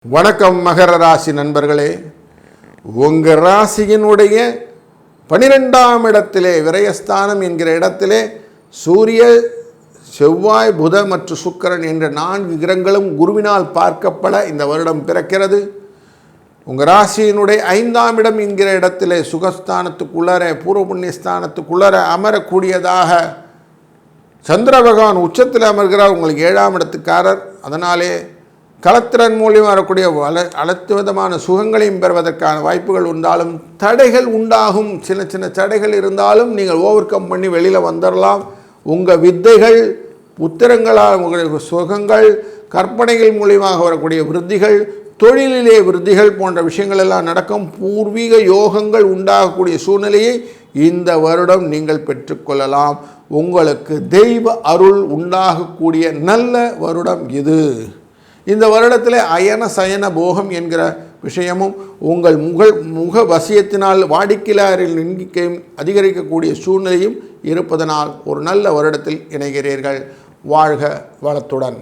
வணக்கம் மகர ராசி நண்பர்களே. உங்கள் ராசியினுடைய 12ஆம் இடத்திலே விரயஸ்தானம் என்கிற இடத்திலே சூரிய, செவ்வாய், புத மற்றும் சுக்கிரன் என்ற 4 கிரகங்களும் குருவினால் பார்க்கப்பட இந்த வருடம் பிறக்கிறது. உங்கள் ராசியினுடைய 5ஆம் இடம் என்கிற இடத்திலே சுகஸ்தானத்துக்குள்ளர, பூர்வ புண்ணியஸ்தானத்துக்குள்ளர அமரக்கூடியதாக சந்திர பகவான் உச்சத்தில் அமர்கிறார். உங்களுக்கு 7ஆம் இடத்துக்காரர். அதனாலே கலத்திரன் மூலியம் வரக்கூடிய அனைத்து விதமான சுகங்களையும் பெறுவதற்கான வாய்ப்புகள் இருந்தாலும் தடைகள் உண்டாகும். சின்ன சின்ன தடைகள் இருந்தாலும் நீங்கள் ஓவர் கம் பண்ணி வெளியில் வந்துடலாம். உங்கள் வித்தைகள், உத்திரங்களால் உங்களுடைய சுகங்கள், கற்பனைகள் மூலியமாக வரக்கூடிய விருத்திகள், தொழிலிலே விருத்திகள் போன்ற விஷயங்கள் எல்லாம் நடக்கும். பூர்வீக யோகங்கள் உண்டாகக்கூடிய சூழ்நிலையை இந்த வருடம் நீங்கள் பெற்றுக்கொள்ளலாம். உங்களுக்கு தெய்வ அருள் உண்டாகக்கூடிய நல்ல வருடம் இது. இந்த வருடத்தில் அயன சயன போகம் என்கிற விஷயமும் உங்கள் முக வசியத்தினால் வாடிக்கையாளரின் எண்ணிக்கையும் அதிகரிக்கக்கூடிய சூழ்நிலையும் இருப்பதனால் ஒரு நல்ல வருடத்தில் இணைகிறீர்கள். வாழ்க வளத்துடன்.